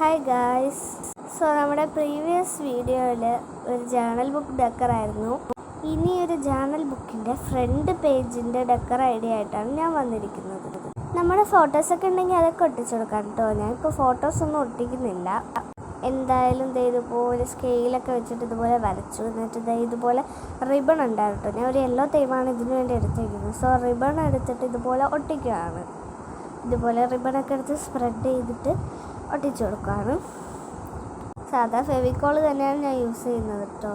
Hi guys. നമ്മുടെ previous വീഡിയോയിൽ ഒരു ജേണൽ ബുക്ക് ഡെക്കറായിരുന്നു. ഇനി ഒരു ജേണൽ ബുക്കിൻ്റെ ഫ്രണ്ട് പേജിൻ്റെ ഡെക്കർ ഐഡിയ ആയിട്ടാണ് ഞാൻ വന്നിരിക്കുന്നത്. നമ്മുടെ ഫോട്ടോസൊക്കെ ഉണ്ടെങ്കിൽ അതൊക്കെ ഒട്ടിച്ചെടുക്കാം കേട്ടോ. ഞാനിപ്പോൾ ഫോട്ടോസൊന്നും ഒട്ടിക്കുന്നില്ല. എന്തായാലും ഇതുപോലെ സ്കെയിലൊക്കെ വെച്ചിട്ട് ഇതുപോലെ വരച്ചു. എന്നിട്ട് ഇതുപോലെ റിബൺ ഉണ്ടായിരുന്നു കേട്ടോ. ഞാൻ ഒരു യെല്ലോ തീമാണ് ഇതിനു വേണ്ടി എടുത്തിരിക്കുന്നത്. സോ റിബൺ എടുത്തിട്ട് ഇതുപോലെ ഒട്ടിക്കുകയാണ്. ഇതുപോലെ റിബണൊക്കെ എടുത്ത് സ്പ്രെഡ് ചെയ്തിട്ട് ഒട്ടിച്ചു കൊടുക്കുകയാണ്. സാധാ ഫെവിക്കോൾ തന്നെയാണ് ഞാൻ യൂസ് ചെയ്യുന്നത് കേട്ടോ.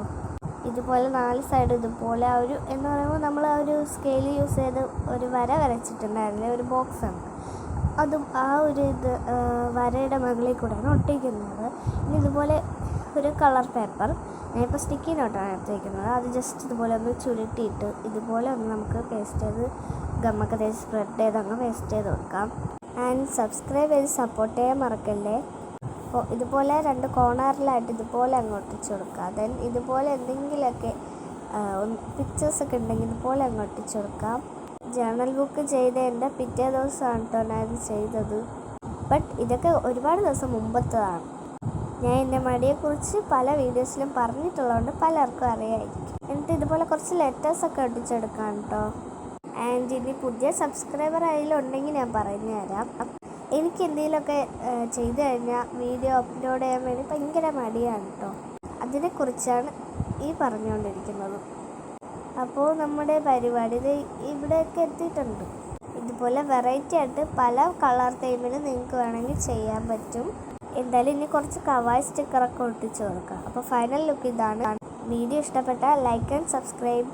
ഇതുപോലെ 4 സൈഡ് ഇതുപോലെ എന്ന് പറയുമ്പോൾ നമ്മൾ ഒരു സ്കെയിൽ യൂസ് ചെയ്ത് ഒരു വര വരച്ചിട്ടുണ്ടായിരുന്നില്ല, ഒരു ബോക്സ് ആണ്. അതും വരയുടെ മുകളിൽ കൂടെയാണ് ഒട്ടിക്കുന്നത്. ഇനി ഇതുപോലെ ഒരു കളർ പേപ്പർ, ഞാനിപ്പോൾ സ്റ്റിക്കി നോട്ടാണ് എടുത്തിരിക്കുന്നത്. അത് ജസ്റ്റ് ഇതുപോലെ ഒന്ന് ചുരുട്ടിയിട്ട് ഇതുപോലെ ഒന്ന് നമുക്ക് പേസ്റ്റ് ചെയ്ത് ഗമ്മൊക്കെ തേച്ച് സ്പ്രെഡ് ചെയ്ത് അങ്ങ് പേസ്റ്റ് ചെയ്ത് കൊടുക്കാം. ആൻഡ് സബ്സ്ക്രൈബ് ചെയ്ത് സപ്പോർട്ട് ചെയ്യാൻ മറക്കല്ലേ. അപ്പോൾ ഇതുപോലെ 2 കോർണറിലായിട്ട് ഇതുപോലെ അങ്ങ് ഒട്ടിച്ചു കൊടുക്കുക. ദെൻ ഇതുപോലെ എന്തെങ്കിലുമൊക്കെ പിക്ചേഴ്സൊക്കെ ഉണ്ടെങ്കിൽ ഇതുപോലെ അങ്ങ് ഒട്ടിച്ചു കൊടുക്കാം. ജേണൽ ബുക്ക് ചെയ്തതിൻ്റെ പിറ്റേ ദിവസമാണ് കേട്ടോ ഞാൻ ഇത് ചെയ്തത്. ബട്ട് ഇതൊക്കെ ഒരുപാട് ദിവസം മുമ്പത്തതാണ്. ഞാൻ എൻ്റെ മടിയെക്കുറിച്ച് പല വീഡിയോസിലും പറഞ്ഞിട്ടുള്ളതുകൊണ്ട് പലർക്കും അറിയായിരിക്കും. എന്നിട്ട് ഇതുപോലെ കുറച്ച് ലെറ്റേഴ്സൊക്കെ ഒട്ടിച്ചെടുക്കാം കേട്ടോ. ആൻഡ് ഇനി പുതിയ സബ്സ്ക്രൈബർ അതിലുണ്ടെങ്കിൽ ഞാൻ പറഞ്ഞു തരാം. എനിക്ക് എന്തെങ്കിലുമൊക്കെ ചെയ്തു കഴിഞ്ഞാൽ വീഡിയോ അപ്ലോഡ് ചെയ്യാൻ വേണ്ടി ഭയങ്കര മടിയാണ് കേട്ടോ. അതിനെക്കുറിച്ചാണ് ഈ പറഞ്ഞുകൊണ്ടിരിക്കുന്നത്. അപ്പോൾ നമ്മുടെ പരിപാടി ഇവിടെയൊക്കെ എത്തിയിട്ടുണ്ട്. ഇതുപോലെ വെറൈറ്റി ആയിട്ട് പല കളർ തീമിൽ നിങ്ങൾക്ക് വേണമെങ്കിൽ ചെയ്യാൻ പറ്റും. എന്തായാലും ഇനി കുറച്ച് കവായ് സ്റ്റിക്കറൊക്കെ ഒട്ടിച്ച് കൊടുക്കാം. അപ്പോൾ ഫൈനൽ ലുക്ക് ഇതാണ്. വീഡിയോ ഇഷ്ടപ്പെട്ടാൽ ലൈക്ക് ആൻഡ് സബ്സ്ക്രൈബ്.